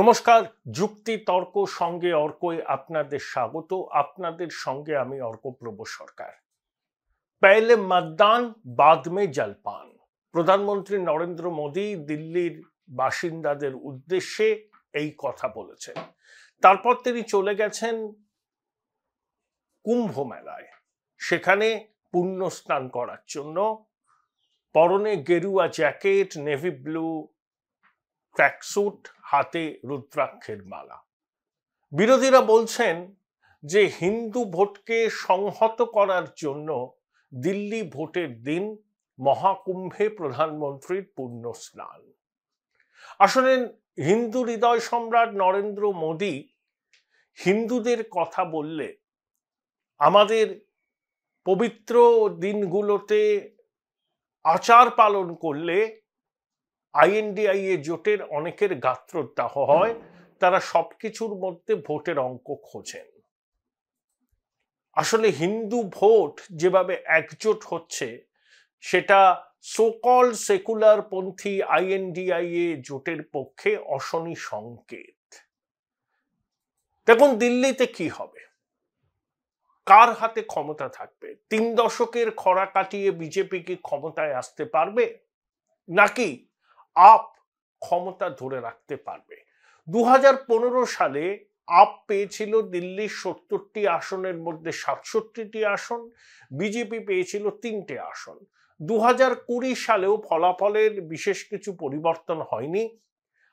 নমস্কার, যুক্তি তর্ক সঙ্গে অর্কই আপনাদের স্বাগত। আপনাদের সঙ্গে আমি অর্কপ্রভ সরকার। পহলে মতদান বাদ মে জলপান। প্রধানমন্ত্রী নরেন্দ্র মোদী দিল্লির বাসিন্দাদের উদ্দেশ্যে এই কথা বলেছেন। তারপর তিনি চলে গেছেন কুম্ভ মেলায়, সেখানে পুণ্য স্নান করার জন্য। পরনে গেরুয়া জ্যাকেট, নেভি ব্লু ট্র্যাকস্যুট, হাতে রুদ্রাক্ষের মালা। বিরোধীরা বলছেন যে হিন্দু ভোটকে সংহত করার জন্য দিল্লি ভোটের দিন মহাকুম্ভে প্রধানমন্ত্রীর পুণ্য স্নান। আসলে হিন্দু হৃদয় সম্রাট নরেন্দ্র মোদী হিন্দুদের কথা বললে, আমাদের পবিত্র দিনগুলোতে আচার পালন করলে আইএনডিআইএ জোটের অনেকের গাত্রদাহ হয়। তারা সবকিছুর মধ্যে ভোটের অঙ্ক খোঁজেন। আসলে হিন্দু ভোট যেভাবে একজোট হচ্ছে, সেটা সোকল সেকুলার পন্থী আইএনডিআইএ জোটের পক্ষে অশনি সংকেত। দেখুন দিল্লিতে কি হবে, কার হাতে ক্ষমতা থাকবে? 3 দশকের খরা কাটিয়ে বিজেপি কি ক্ষমতায় আসতে পারবে, নাকি আপ ক্ষমতা ধরে রাখতে পারবে? 2015 সালে আপ পেয়েছিল দিল্লির 70টি আসনের মধ্যে 67টি আসন, বিজেপি পেয়েছিল 3টে আসন। 2020 সালেও ফলাফলের বিশেষ কিছু পরিবর্তন হয়নি।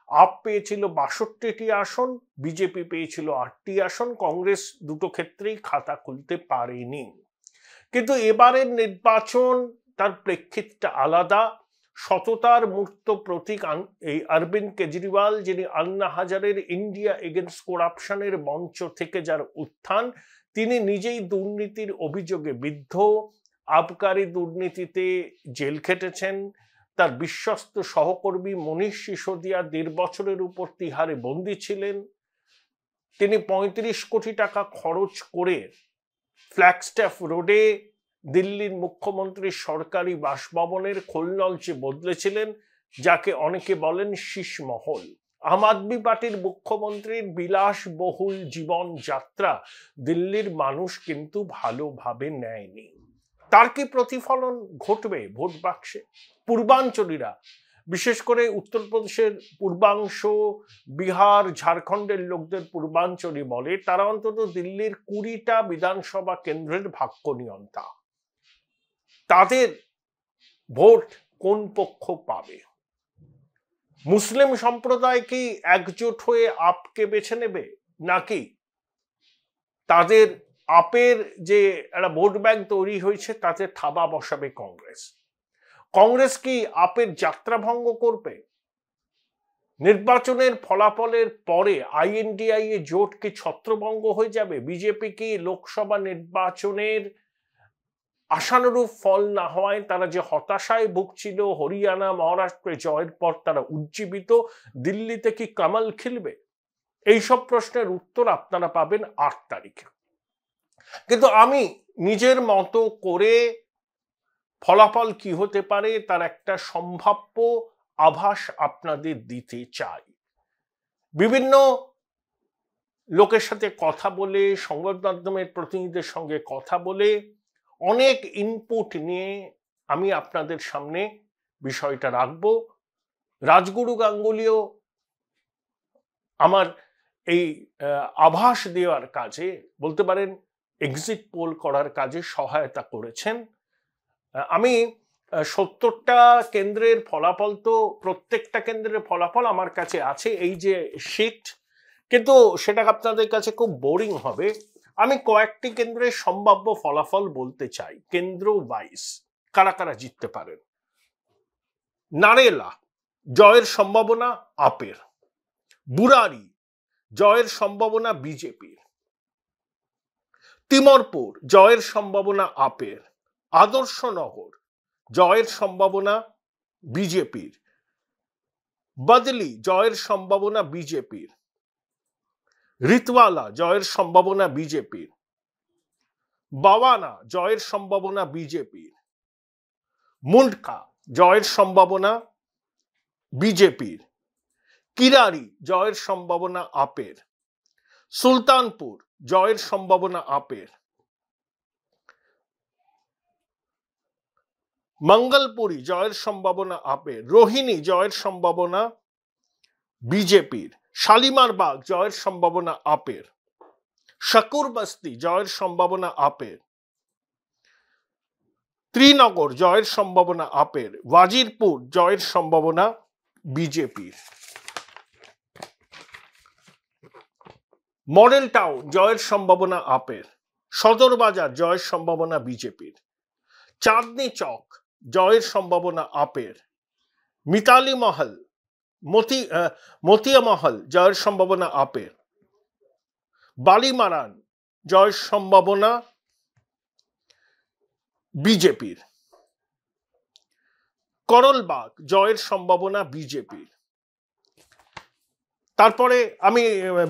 আপ পেয়েছিল 62টি আসন, বিজেপি পেয়েছিল 8টি আসন। কংগ্রেস দুটো ক্ষেত্রেই খাতা খুলতে পারেনি। কিন্তু এবারের নির্বাচন, তার প্রেক্ষিতটা আলাদা। সততার মূর্ত প্রতীক এই অরবিন্দ কেজরিওয়াল, যিনি আন্না হাজারের ইন্ডিয়া এগেনস্ট করাপশনের মঞ্চ থেকে যার উত্থান, তিনি নিজেই দুর্নীতির অভিযোগে বিদ্ধ, আবকারি দুর্নীতিতে জেল খেটেছেন। তার বিশ্বস্ত সহকর্মী মনীষ সিসোদিয়া 1.5 বছরের উপর তিহারে বন্দী ছিলেন। তিনি 35 কোটি টাকা খরচ করে ফ্ল্যাগস্টাফ রোডে দিল্লির মুখ্যমন্ত্রীর সরকারি বাসভবনের খোলনলচে বদলেছিলেন, যাকে অনেকে বলেন শীষমহল। আম আদমি পার্টির মুখ্যমন্ত্রীর বিলাসবহুল জীবন যাত্রা দিল্লির মানুষ কিন্তু ভালোভাবে নেয়নি। তার কি প্রতিফলন ঘটবে ভোট বাক্সে? পূর্বাঞ্চলীরা, বিশেষ করে উত্তরপ্রদেশের পূর্বাংশ, বিহার, ঝাড়খণ্ডের লোকদের পূর্বাঞ্চলী বলে, তারা অন্তত দিল্লির 20টা বিধানসভা কেন্দ্রের ভাগ্য নিয়ন্তা। তাদের ভোট কোন পক্ষ পাবে? মুসলিম সম্প্রদায় কি একজোট হয়ে আপকে বেছে নেবে, নাকি তাদের আপের যে একটা ভোট ব্যাংক তৈরি হয়েছে তাতে থাবা বসাবে কংগ্রেস? কংগ্রেস কি আপের যাত্রা ভঙ্গ করবে? নির্বাচনের ফলাফলের পরে আইএনডিআইএ জোট কি ছত্রভঙ্গ হয়ে যাবে? বিজেপি কি লোকসভা নির্বাচনের আশানুরূপ ফল না হওয়ায় তারা যে হতাশায় ভুগছিল, হরিয়ানা মহারাষ্ট্রে জয়ের পর তারা উজ্জীবিত, দিল্লিতে কি কামাল খিলবে? এইসব প্রশ্নের উত্তর আপনারা পাবেন 8 তারিখে। কিন্তু আমি নিজের মতো করে ফলাফল কি হতে পারে তার একটা সম্ভাব্য আভাস আপনাদের দিতে চাই। বিভিন্ন লোকের সাথে কথা বলে, সংবাদ মাধ্যমের প্রতিনিধিদের সঙ্গে কথা বলে, অনেক ইনপুট নিয়ে আমি আপনাদের সামনে বিষয়টা রাখব। রাজগুরু গাঙ্গুলিও আমার এই আভাস দেওয়ার কাজে, বলতে পারেন এক্সিট পোল করার কাজে সহায়তা করেছেন। আমি 70টা কেন্দ্রের ফলাফল, তো প্রত্যেকটা কেন্দ্রের ফলাফল আমার কাছে আছে, এই যে শিট, কিন্তু সেটা আপনাদের কাছে খুব বোরিং হবে। আমি কয়েকটি কেন্দ্রের সম্ভাব্য ফলাফল বলতে চাই, কেন্দ্র ওয়াইজ কারা কারা জিততে পারেন। নারেলা, জয়ের সম্ভাবনা আপের। বুরারি, জয়ের সম্ভাবনা বিজেপির। তিমরপুর, জয়ের সম্ভাবনা আপের। আদর্শনগর, জয়ের সম্ভাবনা বিজেপির। বদলি, জয়ের সম্ভাবনা বিজেপির। রিতওয়ালা, জয়ের সম্ভাবনা বিজেপির। বাওয়ানা, জয়ের সম্ভাবনা বিজেপির। মুন্ডকা, জয়ের সম্ভাবনা বিজেপির। কিরারি জয়ের সম্ভাবনা আপের, সুলতানপুর জয়ের সম্ভাবনা আপের, মঙ্গলপুরি জয়ের সম্ভাবনা আপের, রোহিণী জয়ের সম্ভাবনা বিজেপির, শালিমারবাগ জয়ের সম্ভাবনা আপের, শাকুর বস্তি জয়ের সম্ভাবনা আপের, ত্রিনগর জয়ের সম্ভাবনা আপের, ওয়াজিরপুর জয়ের সম্ভাবনা বিজেপির, মডেল টাউন জয়ের সম্ভাবনা আপের, সদরবাজার জয়ের সম্ভাবনা বিজেপির, চাঁদনি চক জয়ের সম্ভাবনা আপের, মিতালি মহল মতিয়া মহল জয়ের সম্ভাবনা আপের, বালিমারান জয়ের সম্ভাবনা বিজেপির, করলবাগ জয়ের সম্ভাবনা বিজেপির। তারপরে আমি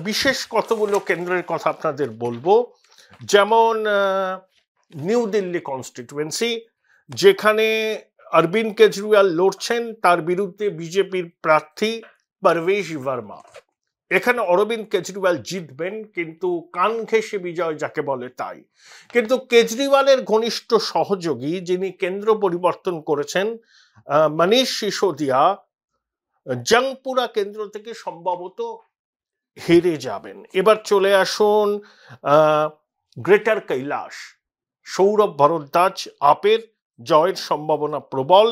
বিশেষ কতগুলো কেন্দ্রের কথা আপনাদের বলবো, যেমন নিউ দিল্লি কনস্টিটুয়েন্সি, যেখানে অরবিন্দ কেজরিওয়াল লড়ছেন, তার বিরুদ্ধে বিজেপির প্রার্থী পারভেজ বর্মা। এখানে অরবিন্দ কেজরিওয়াল জিতবেন, কিন্তু কান ঘেঁষে বিজয় যাকে বলে তাই। কিন্তু কেজরিওয়ালের ঘনিষ্ঠ সহযোগী যিনি কেন্দ্র পরিবর্তন করেছেন, মনীষ সিসোদিয়া, জংপুরা কেন্দ্র থেকে সম্ভবত হেরে যাবেন। এবার চলে আসুন গ্রেটার কৈলাস, সৌরভ ভরদ্বাজ আপের, জয়ের সম্ভাবনা প্রবল।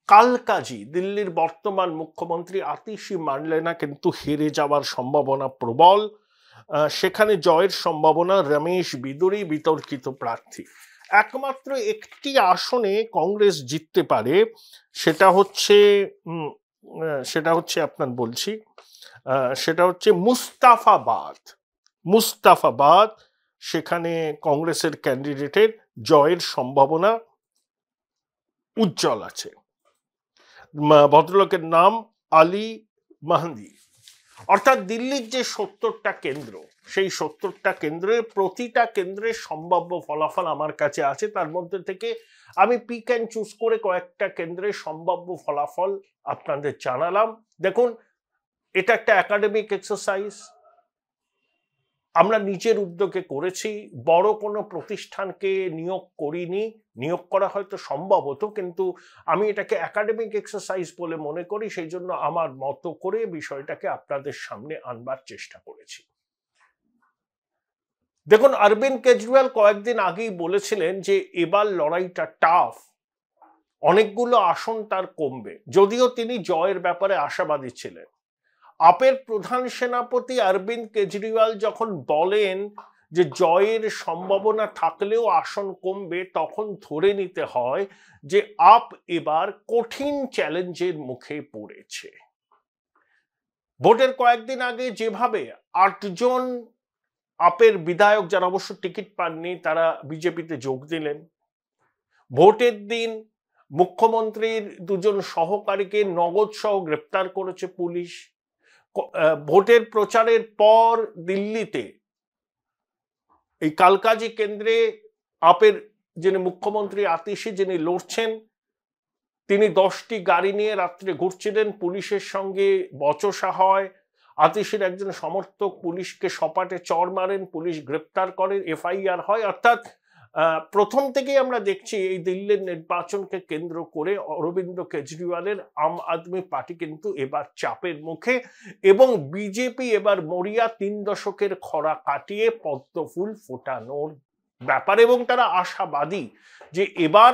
কালকাজি দিল্লির বর্তমান মুখ্যমন্ত্রী আতিশি মার্লেনা কিন্তু হেরে যাওয়ার সম্ভাবনা প্রবল, সেখানে জয়ের সম্ভাবনা রমেশ বিদুরি, বিতর্কিত প্রার্থী। একমাত্র একটি আসনে কংগ্রেস জিততে পারে, সেটা হচ্ছে আপনার বলছি, সেটা হচ্ছে মুস্তাফাবাদ। সেখানে কংগ্রেসের ক্যান্ডিডেটের জয়ের সম্ভাবনা উজ্জ্বল আছে। ভদ্রলোকের নাম আলী মাহদি। অর্থাৎ দিল্লির যে 70টা কেন্দ্র, সেই 70টা কেন্দ্রের প্রতিটা কেন্দ্রের সম্ভাব্য ফলাফল আমার কাছে আছে। তার মধ্যে থেকে আমি পিক অ্যান্ড চুজ করে কয়েকটা কেন্দ্রের সম্ভাব্য ফলাফল আপনাদের জানালাম। দেখুন, এটা একটা একাডেমিক এক্সারসাইজ, আমরা নিজের উদ্যোগে করেছি, বড় কোনো প্রতিষ্ঠানকে নিয়োগ করিনি। নিয়োগ করা হয়তো সম্ভব হতো, কিন্তু আমি এটাকে একাডেমিক এক্সারসাইজ বলে মনে করি, সেই জন্য আমার মতো করে বিষয়টাকে আপনাদের সামনে আনবার চেষ্টা করেছি। দেখুন, অরবিন্দ কেজরিওয়াল কয়েকদিন আগেই বলেছিলেন যে এবার লড়াইটা টাফ, অনেকগুলো আসন তার কমবে, যদিও তিনি জয়ের ব্যাপারে আশাবাদী ছিলেন। আপের প্রধান সেনাপতি অরবিন্দ কেজরিওয়াল যখন বলেন যে জয়ের সম্ভাবনা থাকলেও আসন কমবে, তখন ধরে নিতে হয় যে আপ এবার কঠিন চ্যালেঞ্জের মুখে পড়েছে। ভোটের কয়েকদিন আগে যেভাবে 8 জন আপের বিধায়ক, যারা অবশ্য টিকিট পাননি, তারা বিজেপিতে যোগ দিলেন। ভোটের দিন মুখ্যমন্ত্রীর 2 জন সহকারীকে নগদ সহ গ্রেপ্তার করেছে পুলিশ। ভোটের প্রচারের পর দিল্লিতে এই কালকাজি কেন্দ্রে আপের যিনি মুখ্যমন্ত্রী আতিশি, যিনি লড়ছেন, তিনি 10টি গাড়ি নিয়ে রাত্রে ঘুরছিলেন, পুলিশের সঙ্গে বচসা হয়। আতিশির একজন সমর্থক পুলিশকে সপাটে চড় মারেন, পুলিশ গ্রেপ্তার করে, এফআইআর হয়। অর্থাৎ প্রথম থেকেই আমরা দেখছি এই দিল্লির নির্বাচনকে কেন্দ্র করে অরবিন্দ কেজরিওয়ালের আম আদমি পার্টি কিন্তু এবার চাপের মুখে, এবং বিজেপি এবার মরিয়া 3 দশকের খরা কাটিয়ে পদ্মফুল ফোটানোর ব্যাপার, এবং তারা আশাবাদী যে এবার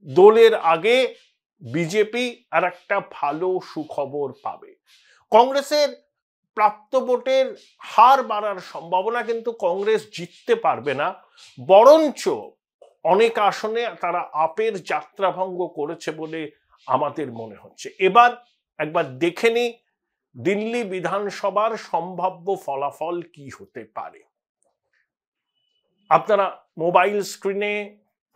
দোলের আগে বিজেপি আর একটা ভালো সুখবর পাবে। কংগ্রেসের প্রাপ্ত ভোটের হার বাড়ার সম্ভাবনা, কিন্তু কংগ্রেস জিততে পারবে না, বরঞ্চ অনেক আসনে তারা আপের যাত্রাভঙ্গ করেছে বলে আমাদের মনে হচ্ছে। এবার একবার দেখে নি দিল্লি বিধানসভার সম্ভাব্য ফলাফল কি হতে পারে। আপনারা মোবাইল স্ক্রিনে,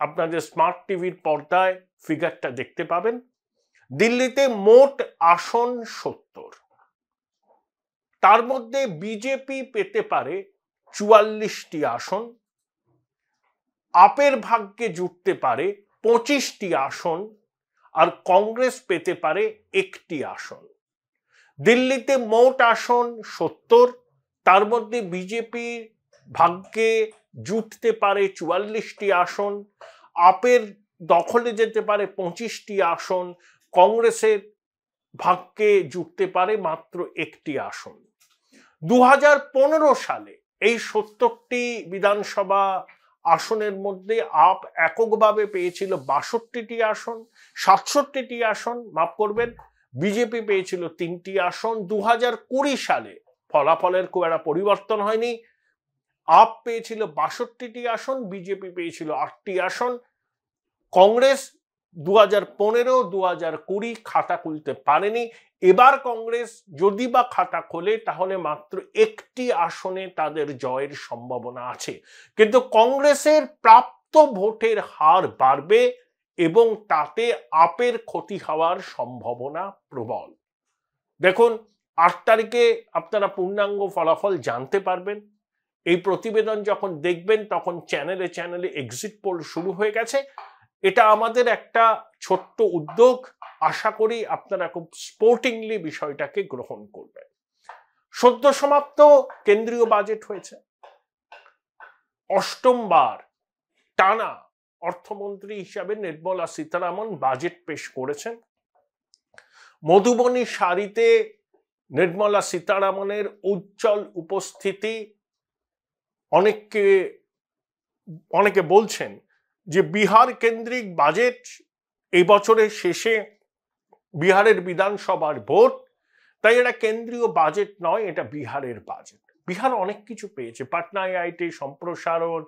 আপনাদের স্মার্ট টিভির পর্দায় ফিগারটা দেখতে পাবেন। দিল্লিতে মোট আসন 70, তার মধ্যে বিজেপি পেতে পারে 44টি আসন, আপের ভাগ্যে জুটতে পারে 25টি আসন, আর কংগ্রেস পেতে পারে 1টি আসন। দিল্লিতে মোট আসন 70, তার মধ্যে বিজেপি ভাগ্যে জুটতে পারে 44টি আসন, আপের দখলে যেতে পারে 25টি আসন, কংগ্রেসের ভাগ্যে জুটতে পারে মাত্র 1টি আসন। 2015 সালে এই 70টি বিধানসভা আসনের মধ্যে আপ এককভাবে পেয়েছিল 62টি আসন, 67টি আসন মাফ করবেন, বিজেপি পেয়েছিল 3টি আসন। 2020 সালে ফলাফলের খুব একটা পরিবর্তন হয়নি, আপ পেয়েছিল 62টি আসন, বিজেপি পেয়েছিল 8টি আসন। কংগ্রেস 2015, 2020 খাতা খুলতে পারেনি। এবার কংগ্রেস যদি বা খাতা খোলে তাহলে মাত্র 1টি আসনে তাদের জয়ের সম্ভাবনা আছে, কিন্তু কংগ্রেসের প্রাপ্ত ভোটের হার বাড়বে এবং তাতে আপের ক্ষতি হওয়ার সম্ভাবনা প্রবল। দেখুন 8 তারিখে আপনারা পূর্ণাঙ্গ ফলাফল জানতে পারবেন। এই প্রতিবেদন যখন দেখবেন তখন চ্যানেলে চ্যানেলে এক্সিট পোল শুরু হয়ে গেছে। এটা আমাদের একটা ছোট্ট উদ্যোগ, আশা করি আপনারা খুব স্পোর্টিংলি বিষয়টাকে গ্রহণ করবেন। সদ্য সমাপ্ত কেন্দ্রীয় বাজেট হয়েছে, 8বার টানা অর্থমন্ত্রী হিসাবে নির্মলা সীতারামন বাজেট পেশ করেছেন। মধুবনী সারিতে নির্মলা সীতারামনের উজ্জ্বল উপস্থিতি অনেকে বলছেন যে বিহার কেন্দ্রিক বাজেট, এই বছরের শেষে বিহারের বিধানসভার ভোট, তাই এটা কেন্দ্রীয় বাজেট নয়, এটা বিহারের বাজেট। বিহার অনেক কিছু পেয়েছে, পাটনা আইআইটি সম্প্রসারণ,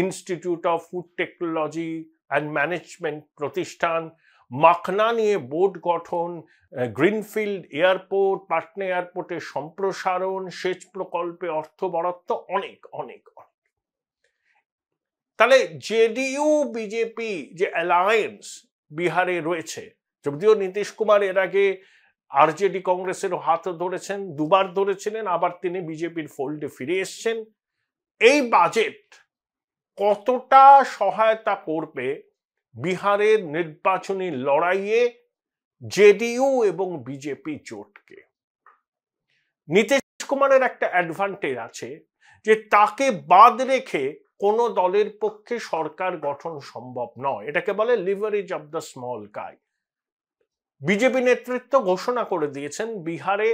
institute of food technology and management প্রতিষ্ঠান, মাখনা নিয়ে বোর্ড গঠন, গ্রিনফিল্ড এয়ারপোর্ট, পাটনা এয়ারপোর্টের সম্প্রসারণ, সেচ প্রকল্পে অর্থ বরাদ্দ, অনেক অনেক অনেক। তাহলে জেডিইউ বিজেপি যে অ্যালায়েন্স বিহারে রয়েছে, যদিও নীতিশ কুমার এর আগে আরজেডি কংগ্রেসের হাত ধরেছেন, 2বার ধরেছিলেন, আবার তিনি বিজেপির ফোল্ডে ফিরে এসছেন। এই বাজেট কতটা সহায়তা করবে বিহারের নির্বাচনী লড়াইয়ে জেডিইউ এবং বিজেপি জোটকে? নীতিশ কুমারের একটা অ্যাডভান্টেজ আছে যে তাকে বাদ রেখে কোনো দলের পক্ষে সরকার গঠন সম্ভব নয়, এটাকে বলে leverage of the small guy. BJP নেতৃত্ব ঘোষণা করে দিয়েছেন বিহারে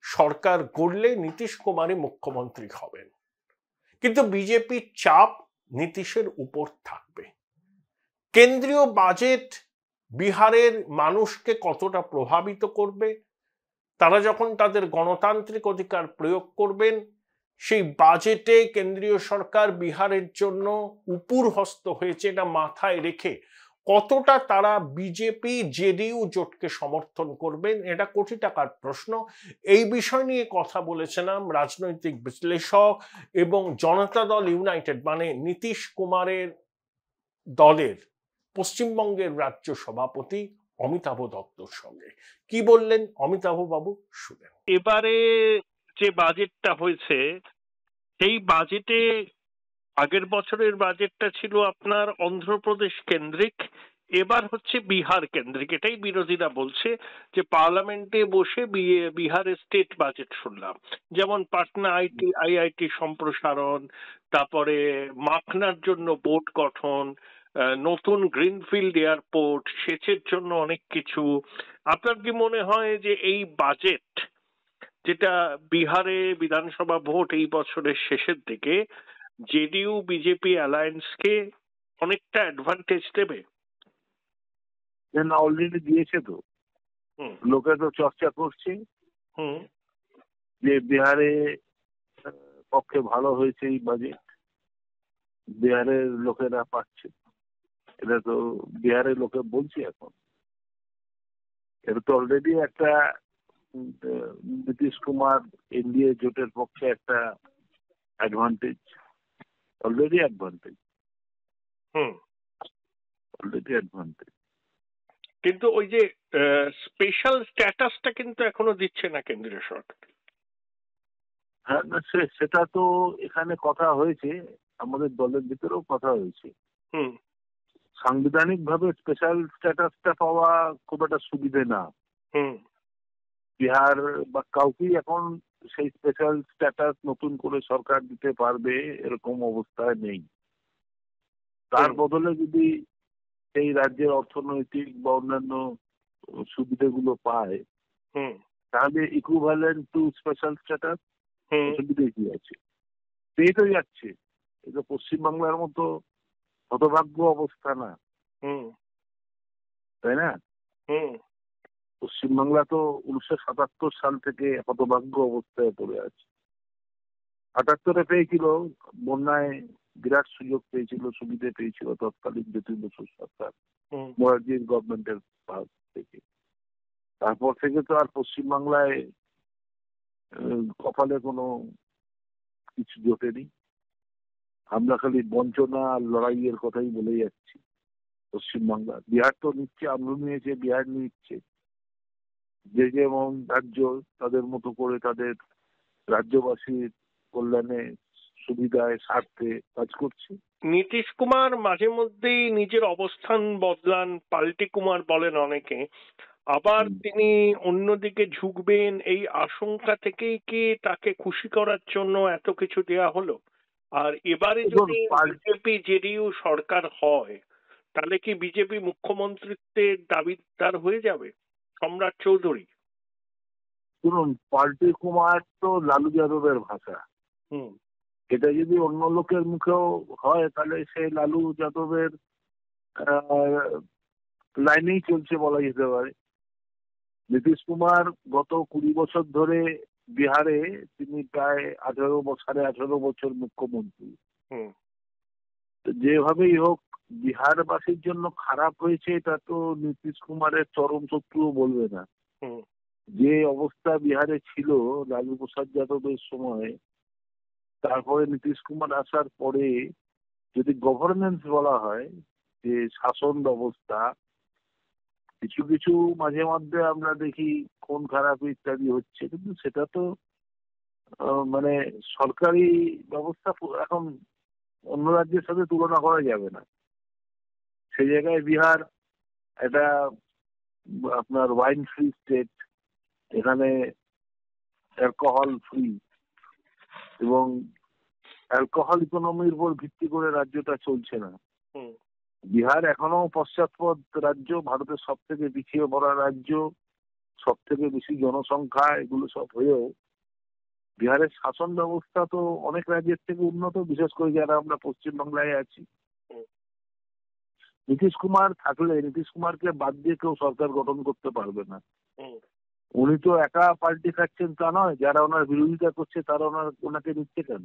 সরকার গড়লে নীতিশ কুমারই মুখ্যমন্ত্রী হবেন, কিন্তু বিজেপির চাপ নীতিশের উপর থাকবে। কেন্দ্রীয় বাজেট বিহারের মানুষকে কতটা প্রভাবিত করবে, তারা যখন তাদের গণতান্ত্রিক অধিকার প্রয়োগ করবেন, সেই বাজেটে কেন্দ্রীয় সরকার বিহারের জন্য উপূরহস্ত হয়েছে এটা মাথায় রেখে কতটা তারা বিজেপি জেডিইউ জোটকে সমর্থন করবেন, এটা কোটি টাকার প্রশ্ন। এই বিষয় নিয়ে কথা বলেছিলাম রাজনৈতিক বিশ্লেষক এবং জনতা দল ইউনাইটেড মানে নীতিশ কুমারের দলের পশ্চিমবঙ্গের রাজ্য সভাপতি অমিতাভ দত্তর সঙ্গে। কি বললেন অমিতাভ বাবু, শুনেন। এবারে যে বাজেটটা হয়েছে সেই বাজেটে আগের বছরের বাজেটটা ছিল আপনার অন্ধ্রপ্রদেশ কেন্দ্রিক, এবার হচ্ছে বিহার কেন্দ্রিক। এটাই বিরোধীরা বলছে যে পার্লামেন্টে বসে বিহারের স্টেট বাজেট শুনলাম, যেমন পাটনা আইআইটি সম্প্রসারণ, তারপরে মাখনার জন্য বোর্ড গঠন, নতুন গ্রিনফিল্ড এয়ারপোর্ট, সেচের জন্য অনেক কিছু। আপনার কি মনে হয় যে এই বাজেট, যেটা বিহারে বিধানসভা ভোট এই বছরের শেষের দিকে, জেডিইউ বিজেপি অ্যালায়েন্সকে অনেকটা অ্যাডভান্টেজ দেবে? না, অলরেডি দিয়েছে তো, লোকে তো চর্চা করছে যে বিহারে পক্ষে ভালো হয়েছে এই বাজেট, বিহারের লোকেরা পাচ্ছে, এটা তো বিহারের লোকে বলছে। এখন এটা তো অলরেডি একটা নীতিশ কুমার এনডিএ জোটের পক্ষে একটা অ্যাডভান্টেজ, অলরেডি অ্যাডভান্টেজ। কিন্তু ওই যে স্পেশাল স্ট্যাটাসটা কিন্তু এখনো দিচ্ছে না কেন্দ্রীয় সরকার। হ্যাঁ, সেটা তো এখানে কথা হয়েছে, আমাদের দলের ভিতরেও কথা হয়েছে। সাংবিধানিক ভাবে স্পেশাল স্ট্যাটাসটা পাওয়া খুব একটা সুবিধে না। বিহার বা কাউকেই এখন সেই স্পেশাল স্ট্যাটাস নতুন করে সরকার দিতে পারবে এরকম অবস্থায় নেই। তার বদলে যদি সেই রাজ্যের অর্থনৈতিক বা অন্যান্য সুবিধাগুলো পায় তাহলে ইকুইভ্যালেন্ট টু স্পেশাল স্ট্যাটাস অসুবিধা কি আছে? পেয়ে তো যাচ্ছে। এটা পশ্চিমবাংলার মতো হতভাগ্য অবস্থা না, তাই না? পশ্চিমবাংলা তো 1977 সাল থেকে হতভাগ্য অবস্থায় পড়ে আছে। 78-এ পেয়েছিল, বন্যায় বিরাট সুযোগ পেয়েছিল, সুবিধে পেয়েছিল তৎকালীন জ্যোতি বসু সরকার, মোরারজির গভর্নমেন্টের থেকে। তারপর থেকে তো আর পশ্চিমবাংলায় কপালে কোনো কিছু জোটেনি। আমরা খালি বঞ্চনা আর লড়াইয়ের কথাই বলে যাচ্ছি। পশ্চিমবাংলা, বিহার তো নিচ্ছে, আমরা নিয়েছে, বিহার নিচ্ছে। যে যেমন রাজ্য তাদের মতো করে তাদের রাজ্যবাসীর কল্যাণে, সুবিধায়, স্বার্থে কাজ করছে। নীতিশ কুমার মাঝে মধ্যেই নিজের অবস্থান বদলান, পাল্টি কুমার বলেন অনেকে, আবার তিনি অন্যদিকে ঝুঁকবেন, এই আশঙ্কা থেকেই কি তাকে খুশি করার জন্য এত কিছু দেয়া হলো? আর এবারে যদি বিজেপি জেডিইউ সরকার হয় তাহলে কি বিজেপি মুখ্যমন্ত্রিত্বের দাবিদার হয়ে যাবে সম্রাট চৌধুরী? শুনুন, পাল্টি কুমার তো লালু যাদবের ভাষা। এটা যদি অন্য লোকের মুখেও হয় তাহলে সে লালু যাদবের লাইনেই চলছে বলা যেতে পারে। নীতিশ কুমার গত 20 বছর ধরে বিহারে, তিনি প্রায় 18 বছর মুখ্যমন্ত্রী। যেভাবেই হোক বিহারবাসীর জন্য খারাপ হয়েছে এটা তো নীতিশ কুমারের চরম শত্রুও বলবে না। যে অবস্থা বিহারে ছিল লালু প্রসাদ যাদবের সময়, তারপরে নীতিশ কুমার আসার পরে যদি গভর্নেন্স বলা হয়, যে শাসন ব্যবস্থা, কিছু কিছু মাঝে মধ্যে আমরা দেখি খুন খারাপ ইত্যাদি হচ্ছে, কিন্তু সেটা তো মানে সরকারি ব্যবস্থা এখন অন্য রাজ্যের সাথে তুলনা করা যাবে না। সেই জায়গায় বিহার এটা আপনার ওয়াইন ফ্রি স্টেট, এখানে অ্যালকোহল ফ্রি, এবং অ্যালকোহল ইকোনমির উপর ভিত্তি করে রাজ্যটা চলছে না। বিহার এখনো পশ্চাৎপদ রাজ্য, ভারতের সব থেকে পিছিয়ে পড়া রাজ্য, সব থেকে বেশি জনসংখ্যা, এগুলো সব হয়েও বিহারের শাসন ব্যবস্থা তো অনেক রাজ্যের থেকে উন্নত, বিশেষ করে যারা আমরা পশ্চিমবাংলায় আছি। নীতিশ কুমার থাকলে, নীতিশ কুমারকে বাদ দিয়ে কেউ সরকার গঠন করতে পারবে না। উনি তো একা পাল্টি খাচ্ছেন তা নয়, যারা ওনার বিরোধিতা করছে তারা ওনাকে নিচ্ছে কেন?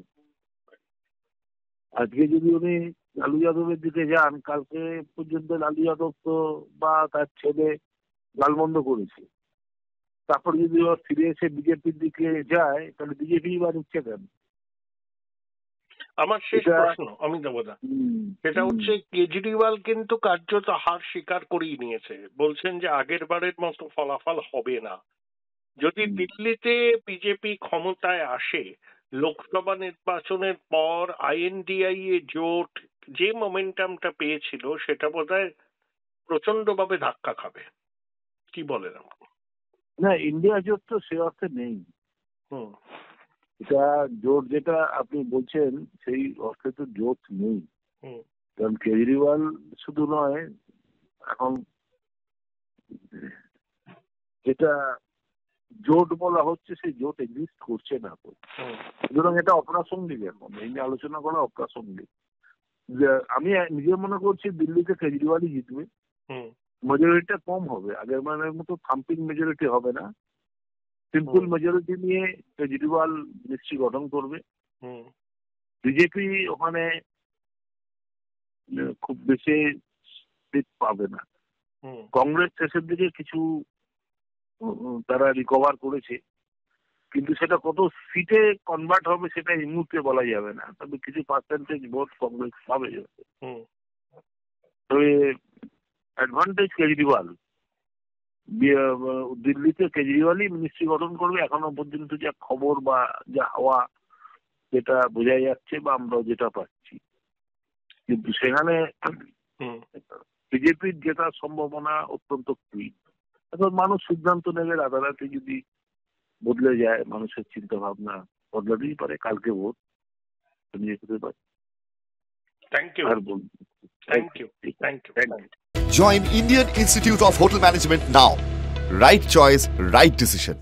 আজকে যদি উনি লালু যাদবের দিকে যান, কালকে পর্যন্ত লালু যাদব তো বা তার ছেলে গালমন্দ করেছে, তারপর যদি ও ফিরে এসে বিজেপির দিকে যায় তাহলে বিজেপি বা নিচ্ছে কেন? আমার শেষ প্রশ্ন অমিতাভদা, সেটা হচ্ছে কেজরিওয়াল কিন্তু কার্যত হার স্বীকার করেই নিয়েছে, বলছেন যে আগের বারের মতো ফলাফল হবে না। যদি দিল্লিতে বিজেপি ক্ষমতায় আসে, লোকসভা নির্বাচনের পর আইএনডিআই এ জোট যে মোমেন্টামটা পেয়েছিল সেটা বোধহয় প্রচন্ড ভাবে ধাক্কা খাবে, কি বলেন আপনি? না, ইন্ডিয়া জোট তো সে অর্থে নেই। এটা জোট যেটা আপনি বলছেন সেই অর্থে তো জোট নেই। কারণ কেজরিওয়াল শুধু নয়, এখন যেটা জোট বলা হচ্ছে সেই জোট এক্সিস্ট করছে না তো, সুতরাং এটা অপ্রাসঙ্গিক, এখন এই নিয়ে আলোচনা করা অপ্রাসঙ্গিক। আমি নিজে মনে করছি দিল্লিতে কেজরিওয়ালই জিতবে, মেজরিটিটা কম হবে, আগের বারের মতো থাম্পিং মেজরিটি হবে না, সিম্পল মেজরিটি নিয়ে কেজরিওয়াল মিনিস্ট্রি গঠন করবে। বিজেপি ওখানে খুব বেশি সিট পাবে না। কংগ্রেস শেষের দিকে কিছু তারা রিকভার করেছে, কিন্তু সেটা কত সিটে কনভার্ট হবে সেটা এই মুহূর্তে বলা যাবে না, তবে কিছু পার্সেন্টেজ ভোট কংগ্রেস পাবে। তবে অ্যাডভান্টেজ কেজরিওয়াল, দিল্লিতে কেজরিওয়ালই মিনিস্ট্রি গঠন করবে এখনো পর্যন্ত যা খবর বা যা হাওয়া যেটা বোঝা যাচ্ছে বা আমরা যেটা পাচ্ছি। কিন্তু সেখানে বিজেপির জেতার সম্ভাবনা অত্যন্ত ক্ষীণ। এখন মানুষ সিদ্ধান্ত নেবে, রাতারাতি যদি বদলে যায় মানুষের চিন্তা ভাবনা বদলাতেই পারে, কালকে ভোট নিয়ে যেতে পারে। থ্যাংক ইউ, আর বলুন, thank you, thank you. Join Indian Institute of Hotel Management now. Right choice, right decision.